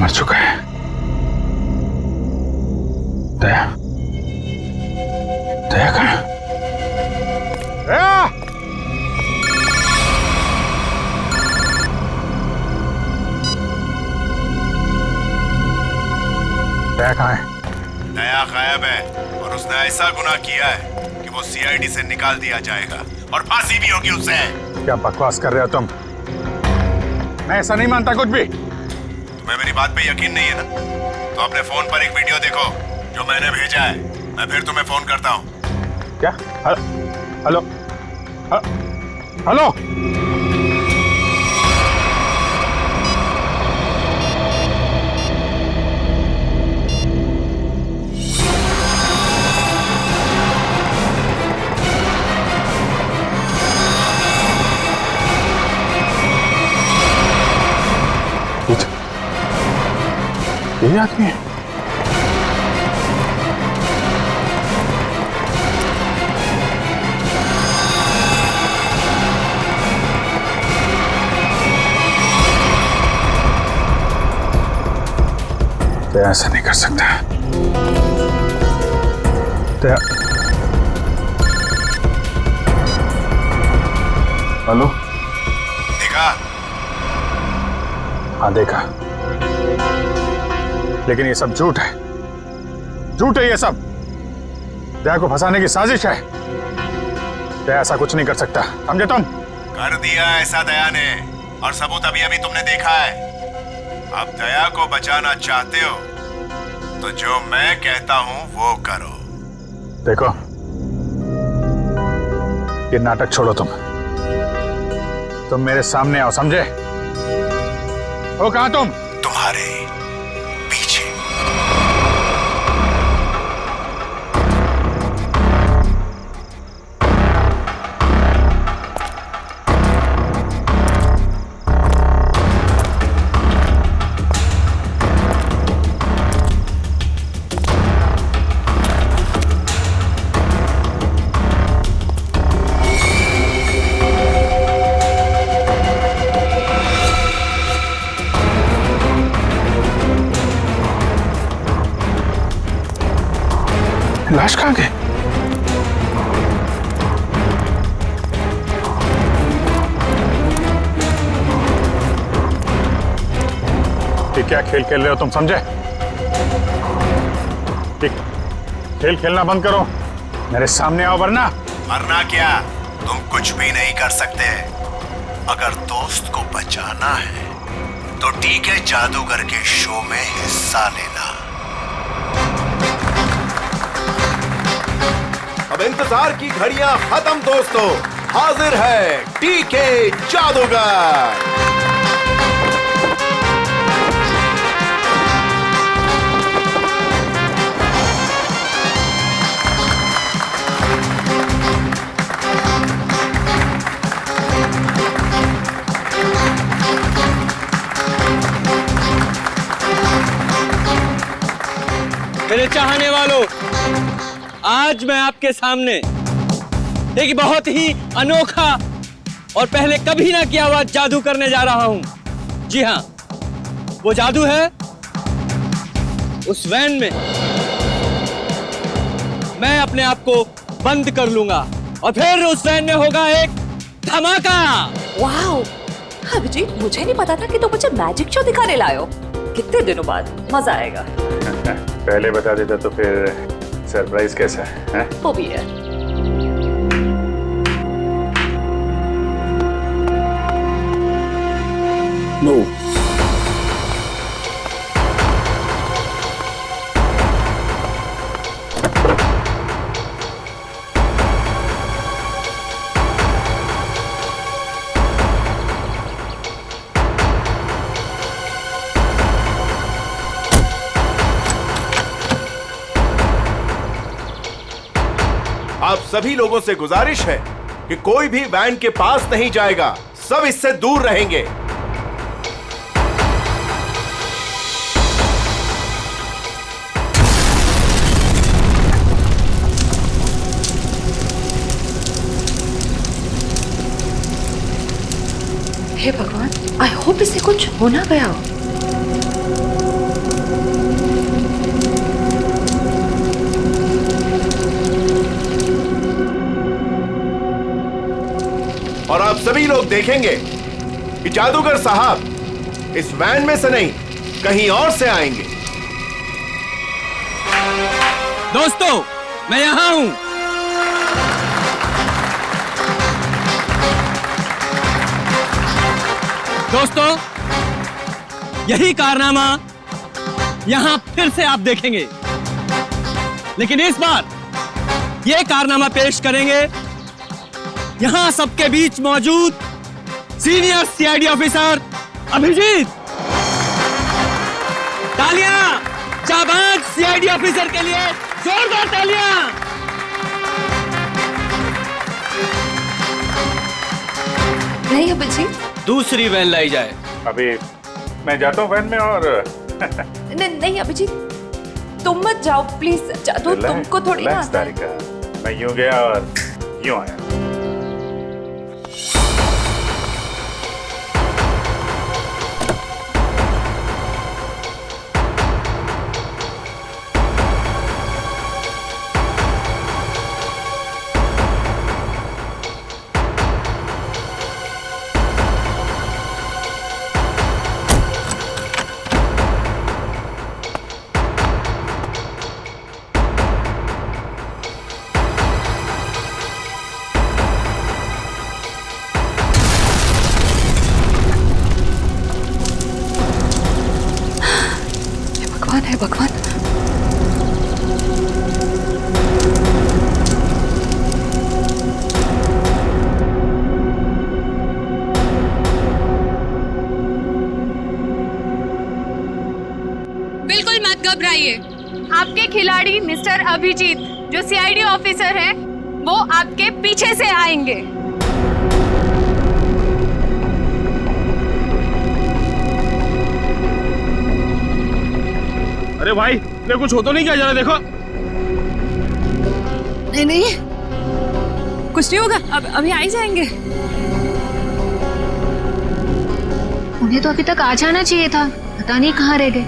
मर चुका है। दया, दया कहाँ? दया! दया कहाँ है? दया गायब है और उसने ऐसा गुनाह किया है कि वो सीआईडी से निकाल दिया जाएगा और फांसी भी होगी उसे। क्या बकवास कर रहे हो तुम? मैं ऐसा नहीं मानता कुछ भी। तुम्हें मेरी बात पे यकीन नहीं है ना? तो अपने फोन पर एक वीडियो देखो जो मैंने भेजा है। मैं फिर तुम्हें फोन करता हूँ। क्या? हेलो? हेलो? ये आदमी है। तो ऐसा नहीं कर सकता। तो हेलो? देखा? हाँ देखा, लेकिन ये सब झूठ है। झूठ है ये सब। दया को फंसाने की साजिश है। दया ऐसा कुछ नहीं कर सकता, समझे तुम? कर दिया ऐसा दया ने, और सबूत अभी अभी तुमने देखा है। अब दया को बचाना चाहते हो तो जो मैं कहता हूं वो करो। देखो, ये नाटक छोड़ो। तुम मेरे सामने आओ, समझे? हो कहां तुम? तुम्हारे पीछे। लाश कहाँ गई? ये क्या खेल खेल रहे हो तुम, समझे? खेल खेलना बंद करो, मेरे सामने आओ, वरना। मरना क्या, तुम कुछ भी नहीं कर सकते। अगर दोस्त को बचाना है तो ठीक है, जादूगर के शो में हिस्सा लेना। अब इंतजार की घड़ियां खत्म दोस्तों, हाजिर है टीके जादूगर। मेरे चाहने वालों, आज मैं आपके सामने एक बहुत ही अनोखा और पहले कभी ना किया हुआ जादू करने जा रहा हूं। जी हां, वो जादू है उस वैन में मैं अपने आप को बंद कर लूंगा और फिर उस वैन में होगा एक धमाका। वाओ, अभिजीत, मुझे नहीं पता था कि तुम मुझे मैजिक शो दिखाने लाए हो। कितने दिनों बाद, मजा आएगा। पहले बता देता तो फिर सरप्राइज कैसा है? वो भी है। नो। आप सभी लोगों से गुजारिश है कि कोई भी वैन के पास नहीं जाएगा, सब इससे दूर रहेंगे। हे भगवान, आई होप इसे कुछ हो ना गया हो। और आप सभी लोग देखेंगे कि जादूगर साहब इस वैन में से नहीं कहीं और से आएंगे। दोस्तों, मैं यहां हूं। दोस्तों, यही कारनामा यहां फिर से आप देखेंगे, लेकिन इस बार यह कारनामा पेश करेंगे यहां सबके बीच मौजूद सीनियर सीआईडी ऑफिसर अभिजीत। तालियां जाबाज सीआईडी ऑफिसर के लिए, जोरदार तालियां। नहीं अभिजीत, दूसरी वैन लाई जाए। अभी मैं जाता हूँ वैन में और नहीं अभिजीत, तुम मत जाओ प्लीज। जादू तुमको थोड़ी ना आता है। तारिका, मैं यूं गया और यूं आया। है भगवान। बिल्कुल मत घबराइए। आपके खिलाड़ी मिस्टर अभिजीत जो सीआईडी ऑफिसर है वो आपके पीछे से आएंगे। अरे भाई, ये कुछ हो तो नहीं क्या? जरा देखो। नहीं, कुछ नहीं होगा, अब अभी आ ही जाएंगे। उन्हें तो अभी तक आ जाना चाहिए था, पता नहीं कहाँ रह गए।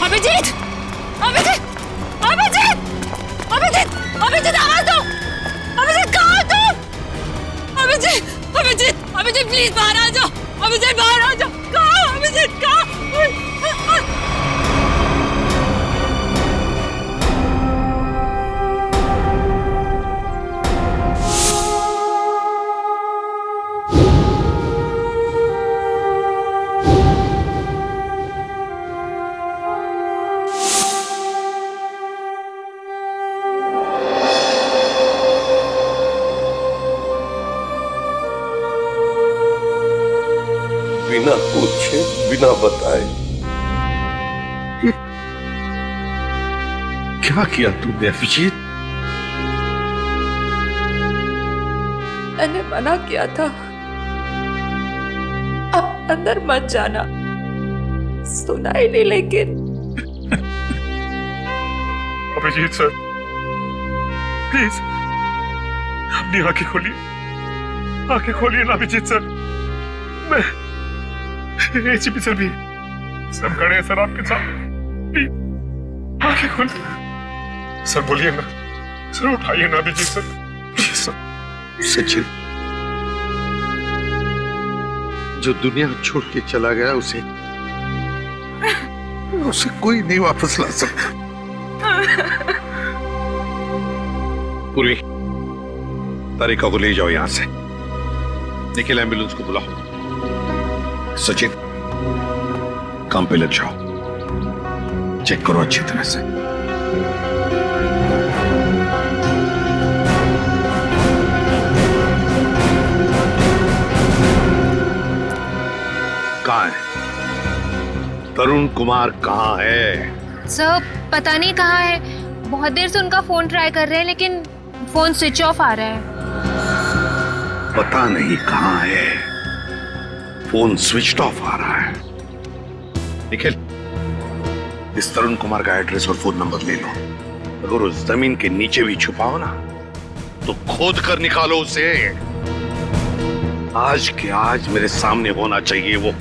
अभिजीत, अभिजीत, अभिजीत, अभिजीत, अभिजीत, आवाज दो। अभिजीत, कहाँ हो तुम? अभिजीत, अभिजीत, अभिजीत, प्लीज बाहर आ जाओ। अभिजीत, बाहर आ जाओ। कहाँ हो अभिजीत? कहाँ? बिना पूछे बिना बताए क्या किया तूने अभिजीत? मैंने मना किया था, अब अंदर मत जाना। सुना ही नहीं लेकिन। अभिजीत सर, प्लीज अपनी आंखें खोलिए, आंखें खोलिए ना अभिजीत सर। मैं एसीपी सर भी सब खड़े हैं सर आपके साथ। प्लीज आंखें खोलिए सर, बोलिए ना सर, उठाइए ना Abhijeet sir, please sir. Sachin जो दुनिया छोड़ के चला गया उसे कोई नहीं वापस ला सकता। पूरी तारिका को ले जाओ यहां से, निखिल एम्बुलेंस को बुलाओ। सचिन काम पे लग जाओ, चेक करो अच्छी तरह से। कहाँ है तरुण कुमार? कहाँ है सर? पता नहीं कहाँ है, बहुत देर से उनका फोन ट्राई कर रहे हैं लेकिन फोन स्विच ऑफ आ रहा है। पता नहीं कहाँ है, फोन स्विच ऑफ आ रहा है। निखिल इस तरुण कुमार का एड्रेस और फोन नंबर ले लो। अगर उस जमीन के नीचे भी छुपाओ ना तो खोद कर निकालो उसे। आज के आज मेरे सामने होना चाहिए वो।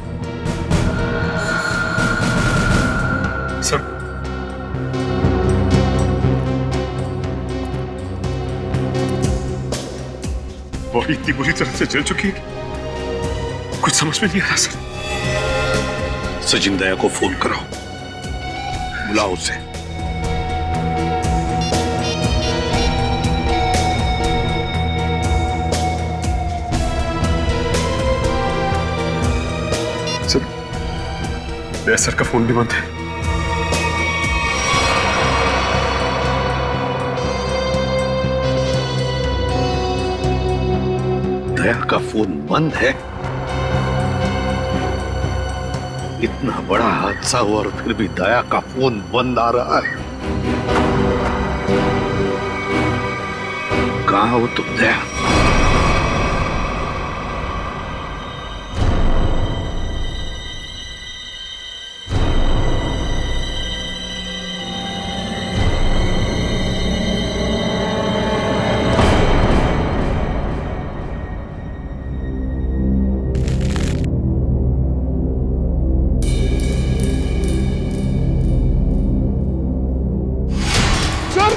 बॉडी इतनी बुरी तरह से जल चुकी है कुछ समझ में नहीं आ रहा सर। सचिन दया को फोन करो, बुलाओ उसे। सर, दया सर का फोन भी बंद है। दया का फोन बंद है? इतना बड़ा हादसा हुआ और फिर भी दया का फोन बंद आ रहा है। कहां हो तुम दया?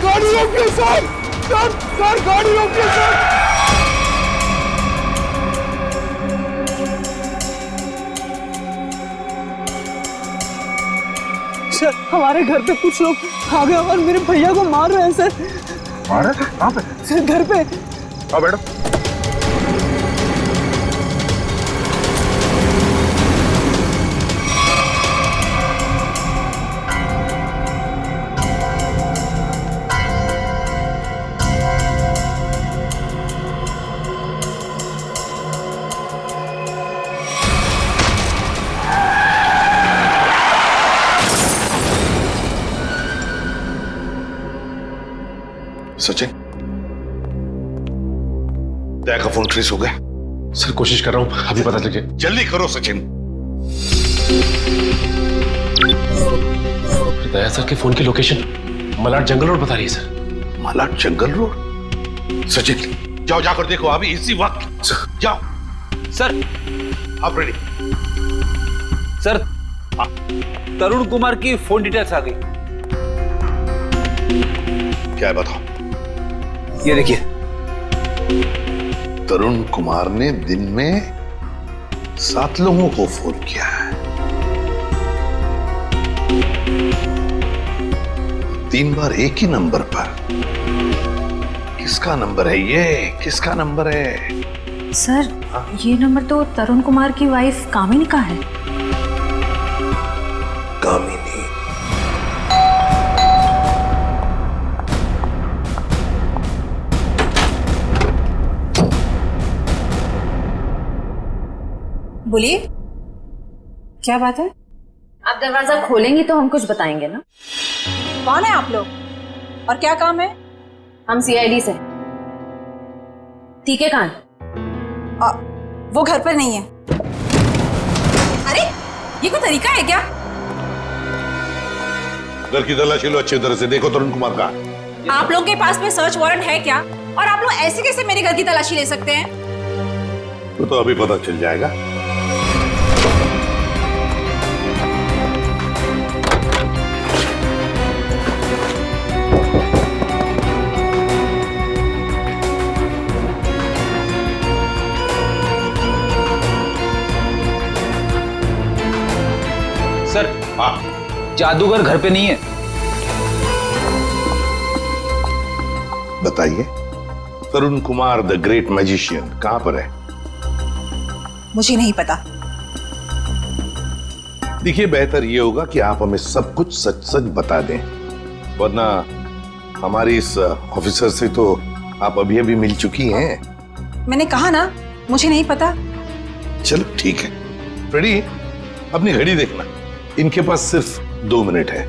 गाड़ी रोकिए सर, सर गाड़ी रोकिए सर। सर हमारे घर पे कुछ लोग आ गए और मेरे भैया को मार रहे हैं सर। मार रहे? कहाँ पे? सर घर पे। आओ बैठो। सचिन, दया का फोन ट्रेस हो गया? सर कोशिश कर रहा हूँ, अभी पता चल जाए। जल्दी करो सचिन। दया सर के फोन की लोकेशन मलाड जंगल रोड बता रही है सर। मलाड जंगल रोड? सचिन जाओ, जाकर देखो अभी इसी वक्त। जाओ। सर आप रेडी? सर, तरुण कुमार की फोन डिटेल्स आ गई। क्या है बताओ? ये देखिए। तरुण कुमार ने दिन में 7 लोगों को फोन किया है। 3 बार एक ही नंबर पर। किसका नंबर है ये? किसका नंबर है? सर ये नंबर तो तरुण कुमार की वाइफ कामिनी का है। कामिनी? बोलिए, क्या बात है? आप दरवाजा खोलेंगी तो हम कुछ बताएंगे ना। कौन है आप लोग और क्या काम है? हम सीआईडी से। ठीक है कहाँ? वो घर पर नहीं है। अरे ये कोई तरीका है क्या? घर की तलाशी लो अच्छी तरह से, देखो तरुण कुमार का। आप लोगों के पास में सर्च वारंट है क्या? और आप लोग ऐसे कैसे मेरे घर की तलाशी ले सकते हैं? तो अभी पता चल जाएगा। सर जादूगर घर पे नहीं है। बताइए, तरुण कुमार द ग्रेट मैजिशियन कहां पर है? मुझे नहीं पता। देखिए, बेहतर ये होगा कि आप हमें सब कुछ सच सच बता दें, वरना हमारी इस ऑफिसर से तो आप अभी अभी मिल चुकी हैं। मैंने कहा ना, मुझे नहीं पता। चलो ठीक है। रेडी? अपनी घड़ी देखना, इनके पास सिर्फ 2 मिनट है।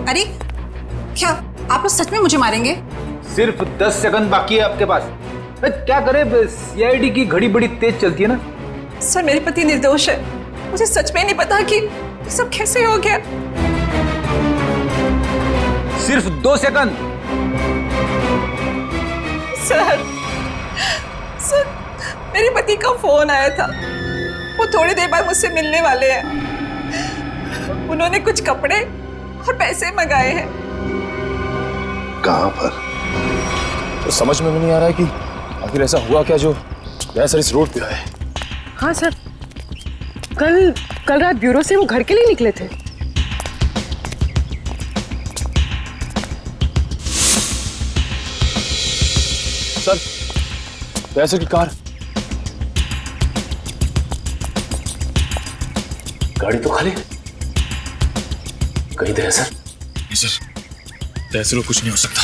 अरे क्या आप लोग सच में मुझे मारेंगे? सिर्फ 10 सेकंड बाकी है आपके पास। क्या करे, सीआईडी की घड़ी बड़ी तेज चलती है ना। सर मेरे पति निर्दोष है, मुझे सच में नहीं पता कि ये सब कैसे हो गया। सिर्फ 2 सेकंड। सर मेरे पति का फोन आया था, वो थोड़ी देर बाद मुझसे मिलने वाले हैं। उन्होंने कुछ कपड़े और पैसे मंगाए हैं। कहां पर? तो समझ में नहीं आ रहा है कि आखिर ऐसा हुआ क्या जो दया सर इस रोड पे आए। हाँ सर, कल रात ब्यूरो से वो घर के लिए निकले थे। सर, दया सर की कार, गाड़ी तो खाली, कहीं दया सर? नहीं सर, दया सर को कुछ नहीं हो सकता।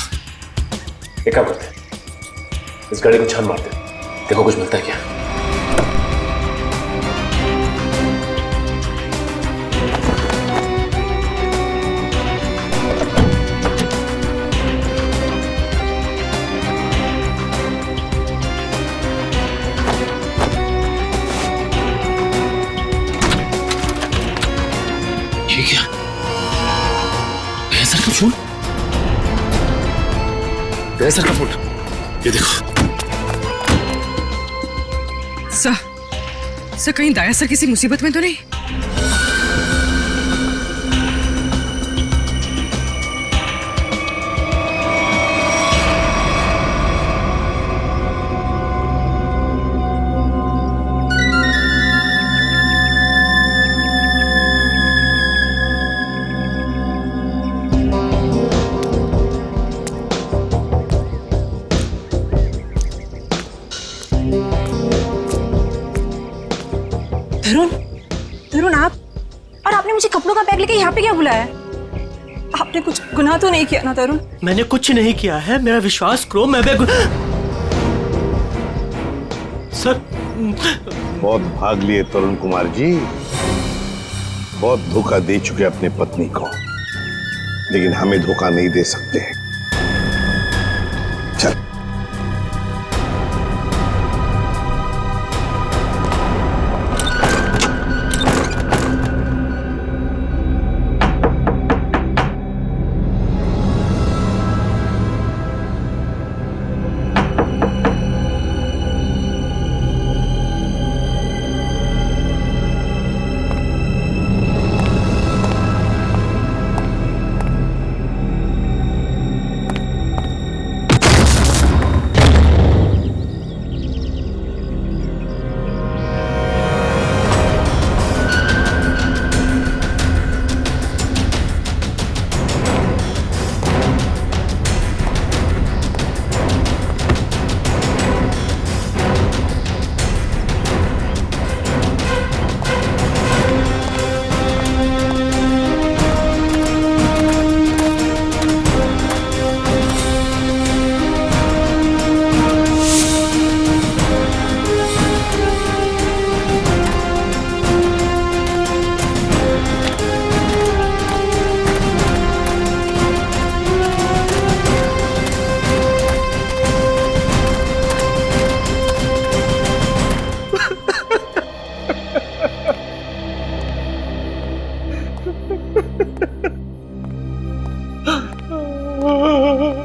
एक काम करते हैं, इस गाड़ी को छान मारते हैं, देखो कुछ मिलता है क्या। ये क्या? दया सर का फोन, दया सर का फोन, ये देखो। सर कहीं दया सर किसी मुसीबत में तो नहीं? तरुण, आप और आपने मुझे कपड़ों का बैग लेके यहाँ पे क्या बुलाया? आपने कुछ गुनाह तो नहीं किया ना तरुण? मैंने कुछ नहीं किया है, मेरा विश्वास करो। मैं सर, बहुत भाग लिए तरुण कुमार जी, बहुत धोखा दे चुके अपनी पत्नी को, लेकिन हमें धोखा नहीं दे सकते। चल।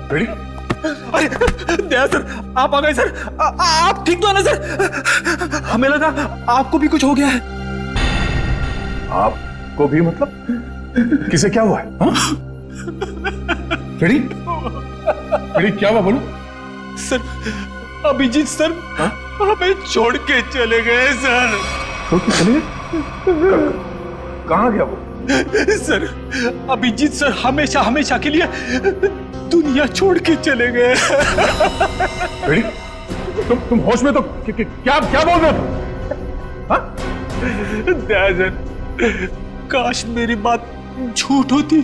रेडी? अरे दया सर, आप आ गए सर। आप ठीक तो है ना सर? हमें लगा आपको भी कुछ हो गया है। आपको भी मतलब? किसे क्या हुआ है? रेडी? रेडी, क्या हुआ बोलो? सर, अभिजीत सर हमें छोड़ के चले गए सर। छोड़ के चले गए? कहाँ गया वो? सर, अभिजीत सर हमेशा हमेशा के लिए दुनिया छोड़ के चले गए। तुम होश में तो क्या बोल रहे हो? दया सर, काश मेरी बात झूठ होती।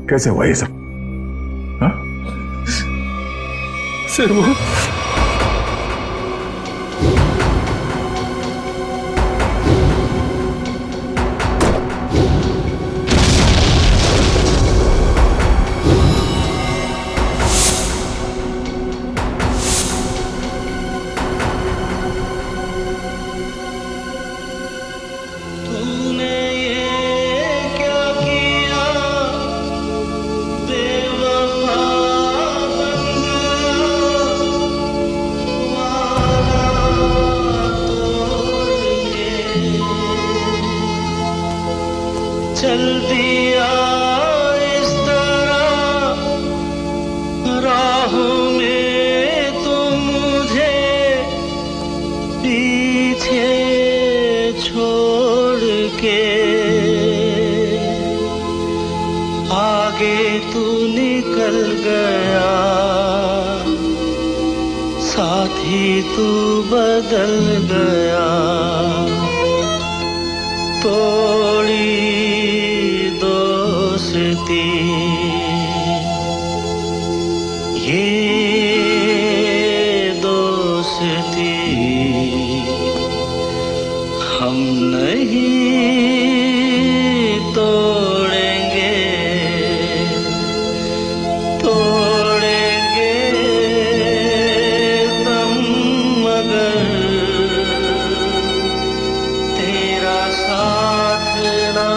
कैसे हुआ ये सब? हाँ? सर वो साथ ही तू बदल गया, तोड़ी दोस्ती ये दोस्ती हम नहीं तोड़ेंगे, तोड़ेंगे दम मगर तेरा साथ ना।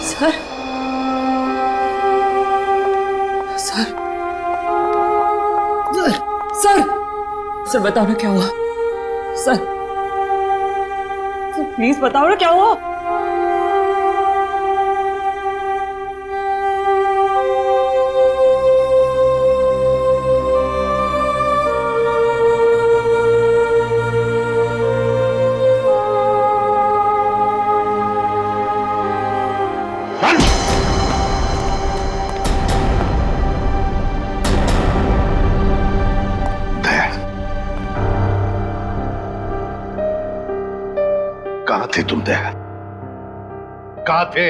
सर सर सर सर बताओ ना क्या हुआ। सर प्लीज बताओ ना क्या हुआ। कहां थे तुम दया? कहां थे?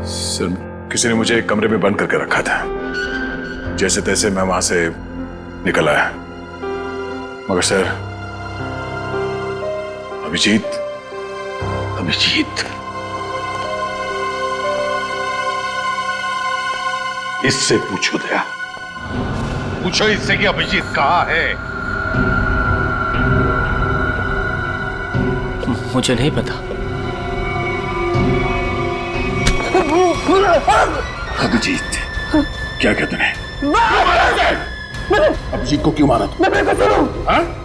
सर किसी ने मुझे एक कमरे में बंद करके रखा था, जैसे तैसे मैं वहां से निकल आया, मगर सर अभिजीत अभिजीत इससे पूछो दया, पूछो इससे कि अभिजीत कहां है। मुझे नहीं पता। अभिजीत क्या कहते हैं? अभिजीत को क्यों मारा? मैं बेकसूर हूं।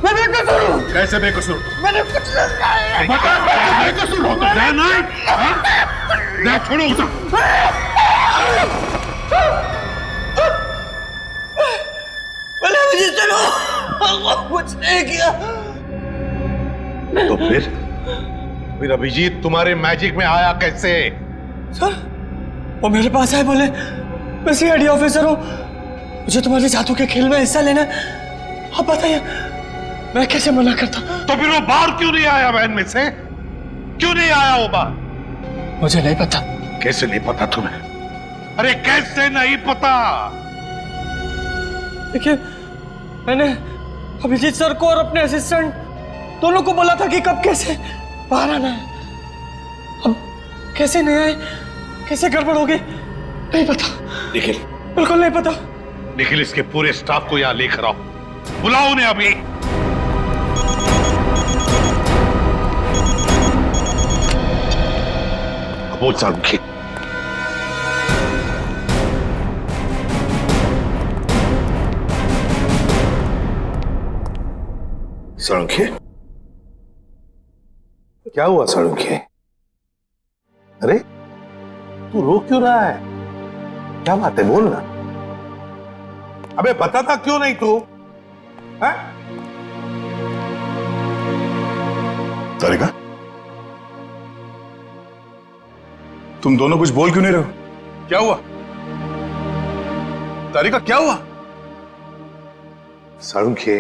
मैं बेकसूर हूं। कैसे बेकसूर? मैंने कुछ नहीं बता, बेकसूर हो तो दया नहीं? दया छोड़ो उसे। मैंने अभिजीत से कुछ नहीं किया। तो फिर अभिजीत तुम्हारे मैजिक में आया कैसे? सर वो मेरे पास आए, बोले मैं सीआईडी ऑफिसर हूँ, मुझे तुम्हारे जादू के खेल में हिस्सा लेना है। आप बताइए मैं कैसे मना करता? तो फिर वो बाहर क्यों नहीं आया? वैन में से क्यों नहीं आया वो बाहर? मुझे नहीं पता। कैसे नहीं पता तुम्हें? अरे कैसे नहीं पता? देखिए मैंने अभिजीत सर को और अपने असिस्टेंट दोनों को बोला था कि कब कैसे बाहर आना है। अब कैसे नहीं आए, कैसे गड़बड़ हो गई, नहीं पता। निखिल बिल्कुल नहीं पता। निखिल इसके पूरे स्टाफ को यहां लेकर आओ, बुलाओ उन्हें अभी। बोल सारुखी। सारुखी क्या हुआ? सारुखी अरे तू रो क्यों रहा है? क्या बात है, बोल ना। अबे बता था क्यों नहीं तू? तारिका तुम दोनों कुछ बोल क्यों नहीं रहे हो? क्या हुआ? तारिका क्या हुआ? सारुखी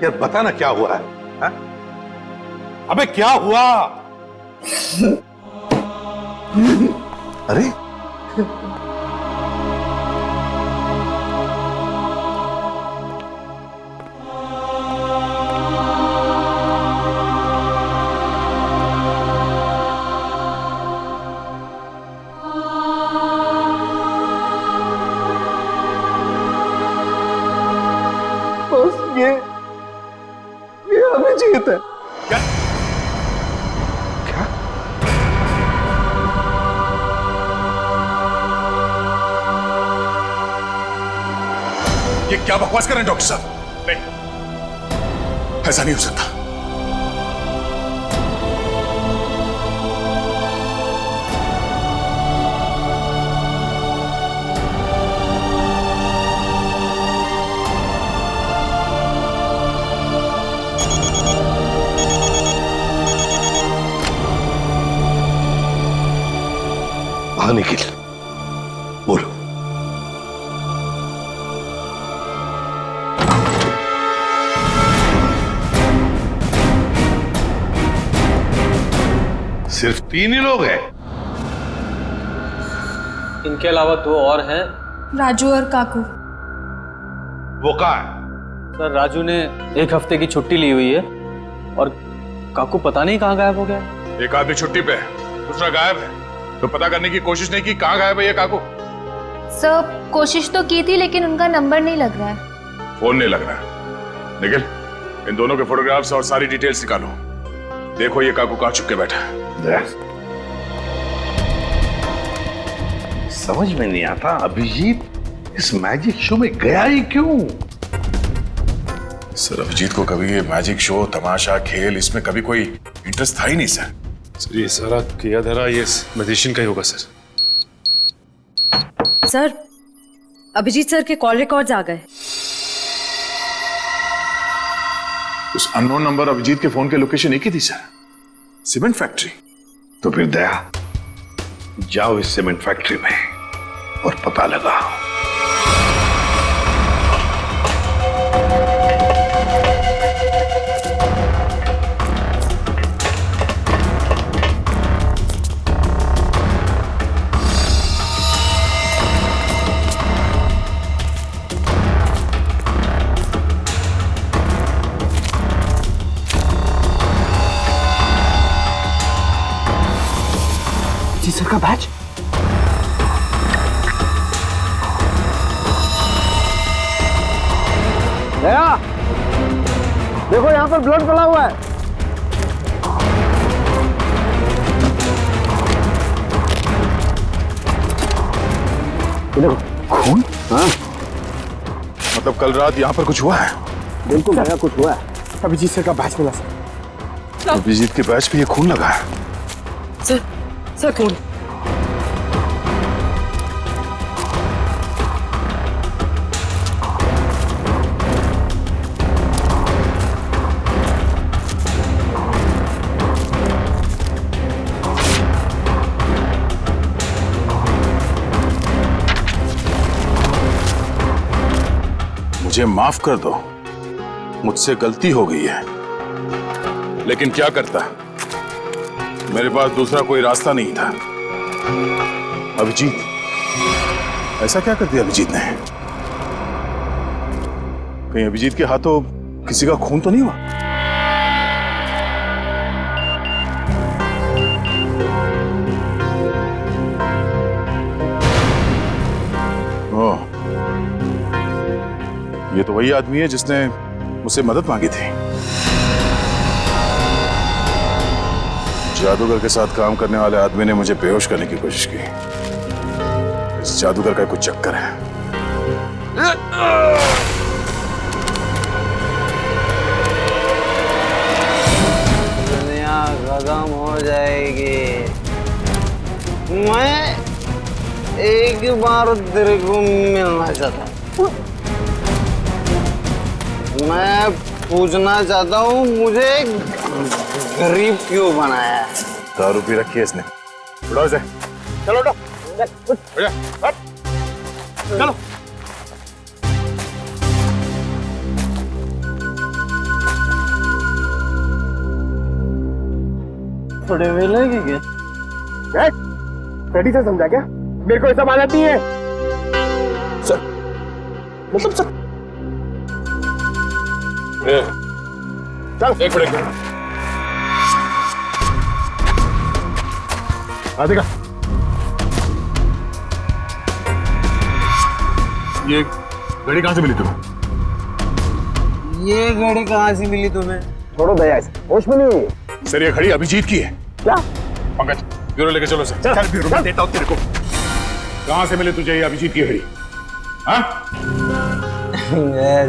यार बता ना क्या हुआ है? अबे क्या हुआ? अरे ये अभिजीत है। क्या? क्या? ये क्या बकवास कर रहे हैं डॉक्टर साहब? नहीं ऐसा नहीं हो सकता। हाँ निखिल, बोलो। सिर्फ 3 ही लोग हैं? इनके अलावा 2 और हैं। राजू और काकू। वो कहाँ है? सर राजू ने 1 हफ्ते की छुट्टी ली हुई है और काकू पता नहीं कहाँ गायब हो गया। एक आदमी छुट्टी पे है, दूसरा गायब है, तो पता करने की कोशिश नहीं की कहाँ गायब है ये काकू? सर कोशिश तो की थी लेकिन उनका नंबर नहीं लग रहा है। फोन नहीं लग रहा है। निखिल, इन दोनों के फोटोग्राफ्स और सारी डिटेल्स निकालो। देखो ये काकू कहाँ छुप के बैठा है। समझ में नहीं आता अभिजीत इस मैजिक शो में गया ही क्यों? सर अभिजीत को कभी ये मैजिक शो, तमाशा, खेल, इसमें कभी कोई इंटरेस्ट था ही नहीं सर। सर ये सारा किया धरा ये मैजिशियन का ही होगा सर। सर, अभिजीत सर के कॉल रिकॉर्ड्स आ गए। उस अननोन नंबर अभिजीत के फोन के लोकेशन एक ही थी सर, सीमेंट फैक्ट्री। तो फिर दया, जाओ इस सीमेंट फैक्ट्री में और पता लगाओ। सर का बैच। दया, देखो यहाँ पर ब्लड फैला हुआ है। देखो खून। हाँ मतलब कल रात यहाँ पर कुछ हुआ है? बिल्कुल दया, कुछ हुआ है। अभिजीत सर का बैच मिला सर। अभिजीत के बैच पे ये खून लगा है। सर खून। मुझे माफ कर दो, मुझसे गलती हो गई है, लेकिन क्या करता, मेरे पास दूसरा कोई रास्ता नहीं था। अभिजीत, ऐसा क्या कर दिया अभिजीत ने? कहीं अभिजीत के हाथों किसी का खून तो नहीं हुआ? ओह, ये तो वही आदमी है जिसने मुझसे मदद मांगी थी। जादूगर के साथ काम करने वाले आदमी ने मुझे बेहोश करने की कोशिश की। इस जादूगर का कुछ चक्कर है। दुनिया खत्म हो जाएगी। मैं एक बार तेरे को मिलना चाहता हूँ। मैं पूछना चाहता हूँ, मुझे गरीब क्यों बनाया? दारू पी रखी है इसने। उठाओ इसे। चलो उठो। चलो। थोड़े वे लगे क्या? रेडी से समझा क्या? मेरे को ऐसा बात आती है सर। मतलब सर चल एक मिनट। राधिका, ये घड़ी कहाँ से मिली तुम्हें? ये घड़ी कहाँ से मिली तुम्हें? छोड़ो दया, होश में नहीं हुई। सर ये घड़ी अभिजीत की है। क्या? पंकज, ब्यूरो लेके चलो सर। चल ब्यूरो में देता हूँ तेरे को। कहाँ से मिली तुझे ये अभिजीत की घड़ी? हाँ?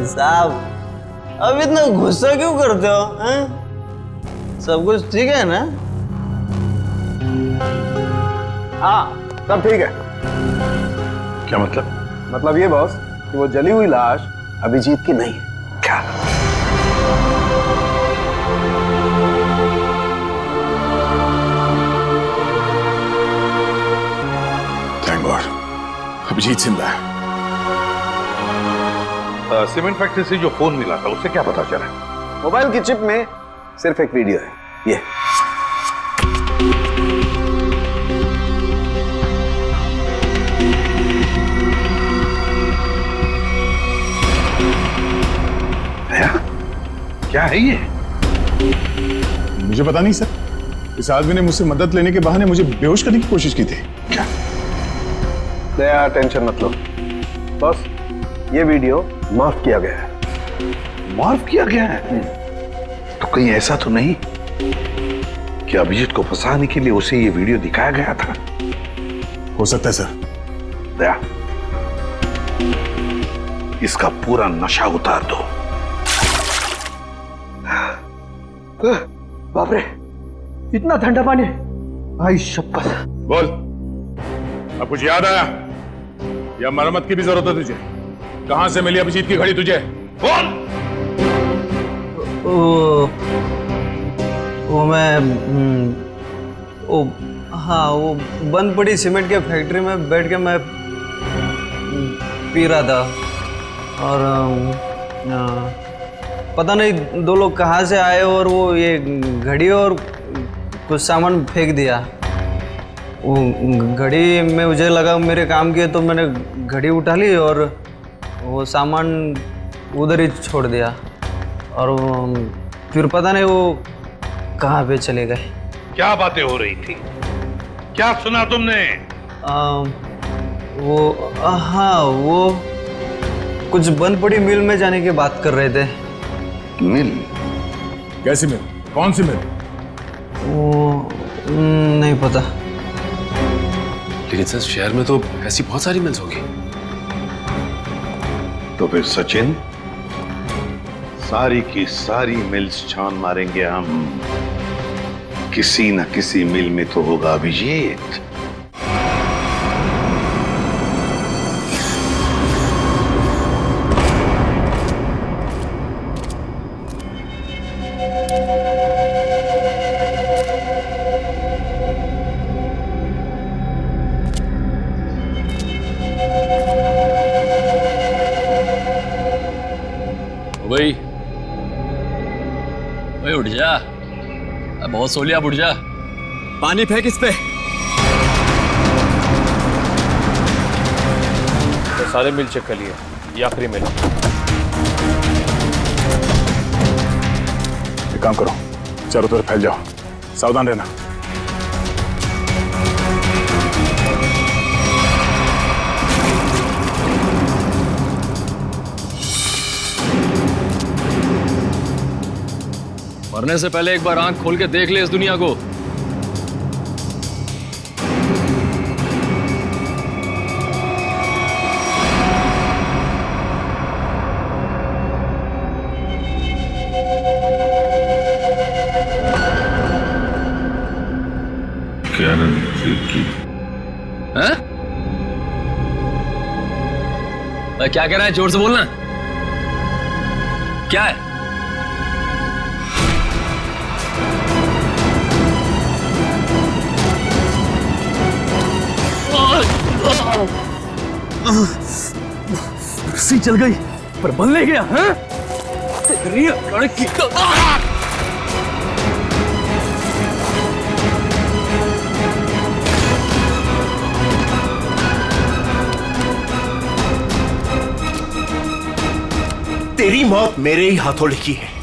साहब, अब इतना गुस्सा क्यों करते हो हैं? सब कुछ ठीक है ना? हाँ सब ठीक है। क्या मतलब? मतलब ये बॉस कि वो जली हुई लाश अभिजीत की नहीं है। क्या? थैंक गॉड, अभिजीत जिंदा है। सीमेंट फैक्ट्री से जो फोन मिला था उससे क्या पता चला? मोबाइल की चिप में सिर्फ एक वीडियो है, ये। क्या है ये? मुझे पता नहीं सर, इस आदमी ने मुझसे मदद लेने के बहाने मुझे बेहोश करने की कोशिश की थी। क्या? दया टेंशन मत लो बॉस, ये वीडियो माफ किया गया है। माफ किया गया है? तो कहीं ऐसा तो नहीं कि अभिजीत को फंसाने के लिए उसे ये वीडियो दिखाया गया था? हो सकता है सर। दया, इसका पूरा नशा उतार दो। बाप रे, इतना ठंडा पानी! भाई शपथ। बोल, अब कुछ याद आया या मरम्मत की भी जरूरत है तुझे? कहां से मिली अभिजीत की घड़ी तुझे? बोल। वो मैं हाँ, वो बंद पड़ी सीमेंट के फैक्ट्री में बैठ के मैं पी रहा था और पता नहीं दो लोग कहाँ से आए और वो ये घड़ी और कुछ सामान फेंक दिया। वो घड़ी में मुझे लगा मेरे काम की है तो मैंने घड़ी उठा ली और वो सामान उधर ही छोड़ दिया और फिर पता नहीं वो कहाँ पे चले गए। क्या बातें हो रही थी? क्या सुना तुमने? हाँ, वो कुछ बंद पड़ी मिल में जाने की बात कर रहे थे। मिल? कैसी मिल? कौन सी मिल? वो नहीं पता। लेकिन सर शहर में तो ऐसी बहुत सारी मिल्स होगी। तो फिर सचिन, सारी की सारी मिल्स छान मारेंगे हम। किसी न किसी मिल में तो होगा अभिजीत। भाई उठ जा, बहुत सो लिया, उठ जा। पानी फेंक इस पे। तो सारे मिल चेक कर लिए, ये आखिरी मिल। एक काम करो, चारों तरफ फैल जाओ, सावधान रहना। मरने से पहले एक बार आंख खोल के देख ले इस दुनिया को। हैं? क्या कह रहा है? जोर से बोलना। क्या है? रस्सी चल गई पर बल ले गया। हैं? तेरी लड़की का तेरी मौत मेरे ही हाथों लिखी है।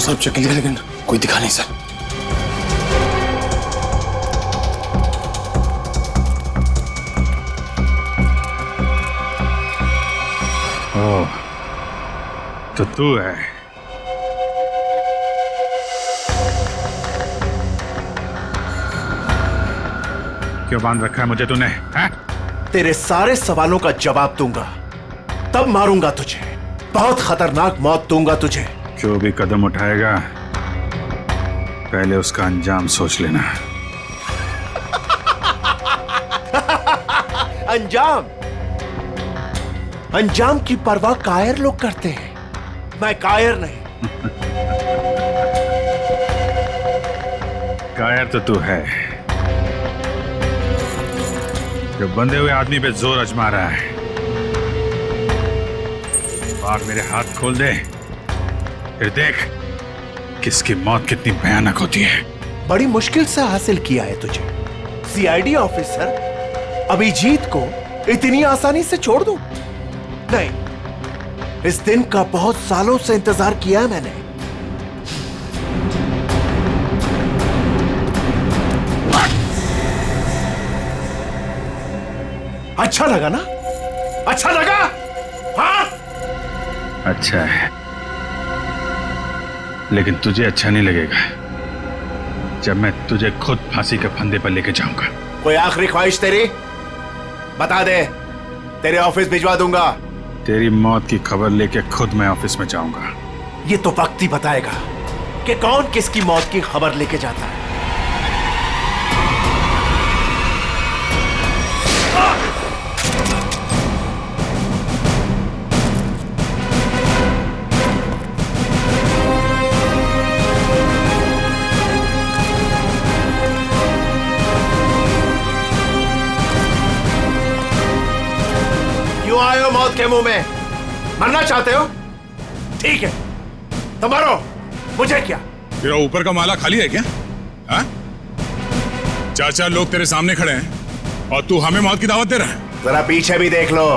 सब चेक लिया लेकिन कोई दिखा नहीं सर। ओह, तो तू है। क्यों बांध रखा है मुझे तूने? हैं? तेरे सारे सवालों का जवाब दूंगा, तब मारूंगा तुझे। बहुत खतरनाक मौत दूंगा तुझे। जो भी कदम उठाएगा पहले उसका अंजाम सोच लेना। अंजाम? अंजाम की परवाह कायर लोग करते हैं, मैं कायर नहीं। कायर तो तू है, जो बंधे हुए आदमी पे जोर आजमा रहा है। बाहर मेरे हाथ खोल दे, फिर देख किसकी मौत कितनी भयानक होती है। बड़ी मुश्किल से हासिल किया है तुझे। सीआईडी ऑफिसर अभिजीत को इतनी आसानी से छोड़ दूं? नहीं, इस दिन का बहुत सालों से इंतजार किया है मैंने। अच्छा लगा ना? अच्छा लगा? हाँ? अच्छा है, लेकिन तुझे अच्छा नहीं लगेगा जब मैं तुझे खुद फांसी के फंदे पर लेके जाऊंगा। कोई आखिरी ख्वाहिश तेरी? बता दे, तेरे ऑफिस भिजवा दूंगा। तेरी मौत की खबर लेके खुद मैं ऑफिस में जाऊंगा। ये तो वक्त ही बताएगा कि कौन किसकी मौत की खबर लेके जाता है। क्यों आए हो मौत के मुंह में? मरना चाहते हो? ठीक है, तो मरो, मुझे क्या? तेरा ऊपर का माला खाली है क्या? हाँ? चार लोग तेरे सामने खड़े हैं और तू हमें मौत की दावत दे रहा है। जरा पीछे भी देख लो।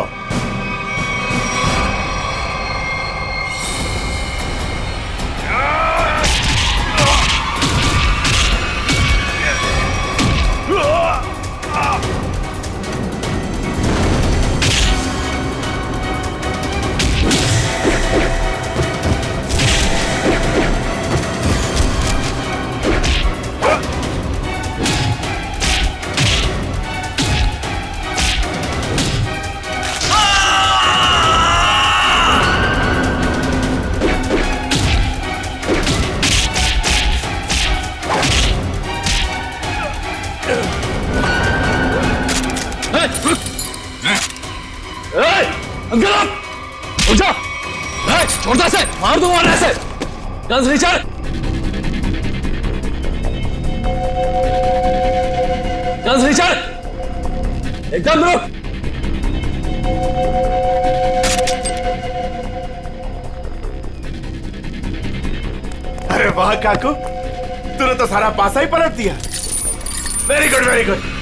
छोड़ता से मार दूंगा ना ऐसे। गन्स रीचर, गन्स रीचर, एकदम रुक। अरे वाह काकू, तूने तो सारा पासा ही पलट दिया। Very good, very good.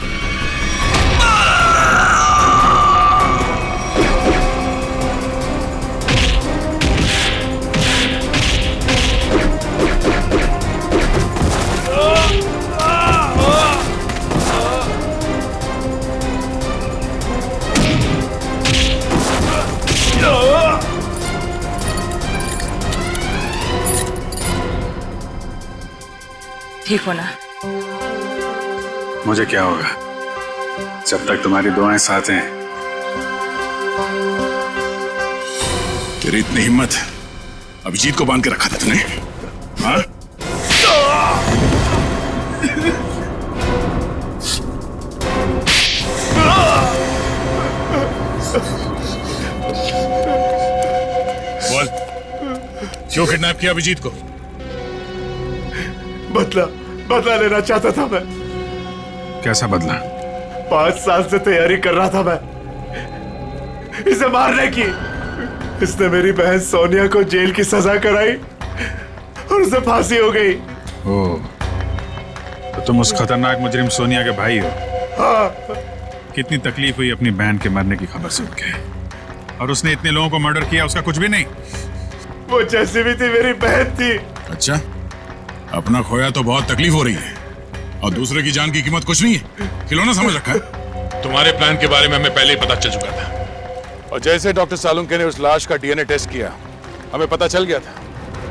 ठीक हो ना? मुझे क्या होगा जब तक तुम्हारी दुआएं साथ हैं। तेरी इतनी हिम्मत अभिजीत को बांध के रखा था तूने? हाँ? बोल, क्यों किडनैप किया अभिजीत को? बदला लेना चाहता था मैं। कैसा बदला? 5 साल से तैयारी कर रहा था मैं इसे मारने की। इसने मेरी बहन सोनिया को जेल की सजा कराई और उसे फांसी हो गई। ओह, तो तुम उस खतरनाक मुजरिम सोनिया के भाई हो? हाँ। कितनी तकलीफ हुई अपनी बहन के मरने की खबर सुन के, और उसने इतने लोगों को मर्डर किया, उसका कुछ भी नहीं? वो जैसी भी थी मेरी बहन थी, अच्छा, अपना खोया तो बहुत तकलीफ हो रही है और दूसरे की जान की कीमत कुछ नहीं है, खिलौना समझ रखा है। तुम्हारे प्लान के बारे में हमें पहले ही पता चल चुका था और जैसे डॉक्टर सालुंके ने उस लाश का डीएनए टेस्ट किया, हमें पता चल गया था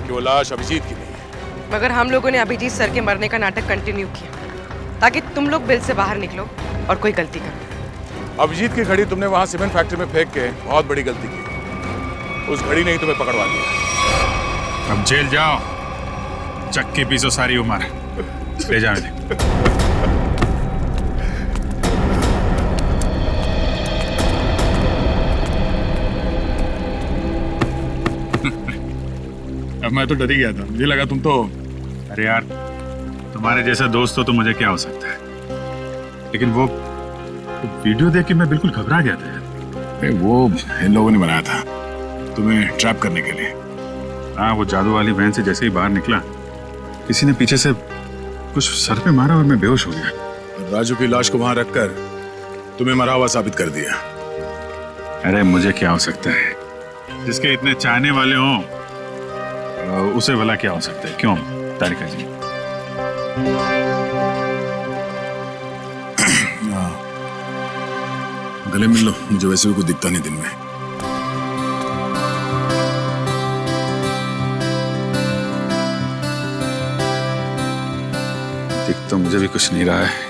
कि वो लाश अभिजीत की नहीं है। मगर हम लोगों ने अभिजीत सर के मरने का नाटक कंटिन्यू किया ताकि तुम लोग बिल से बाहर निकलो और कोई गलती करो। अभिजीत की घड़ी तुमने वहां सीमेंट फैक्ट्री में फेंक के बहुत बड़ी गलती की। उस घड़ी ने ही तुम्हें पकड़वा दिया। अब जेल जाओ, चक्की पीसो सारी उम्र, ले जाओ इन्हें। अब मैं तो डर ही गया था, मुझे लगा तुम तो। अरे यार, तुम्हारे जैसा दोस्त हो तो मुझे क्या हो सकता है, लेकिन वो वीडियो देख के मैं बिल्कुल घबरा गया था यार। वो इन लोगों ने बनाया था तुम्हें ट्रैप करने के लिए। हाँ, वो जादू वाली वैन से जैसे ही बाहर निकला, किसी ने पीछे से कुछ सर पे मारा और मैं बेहोश हो गया। राजू की लाश को वहां रखकर तुम्हें मरा हुआ साबित कर दिया। अरे मुझे क्या हो सकता है, जिसके इतने चाहने वाले हों उसे भला क्या हो सकता है? क्यों तारिका जी? गले मिल लो, मुझे वैसे भी कुछ दिखता नहीं दिन में। दिख तो मुझे भी कुछ नहीं रहा है।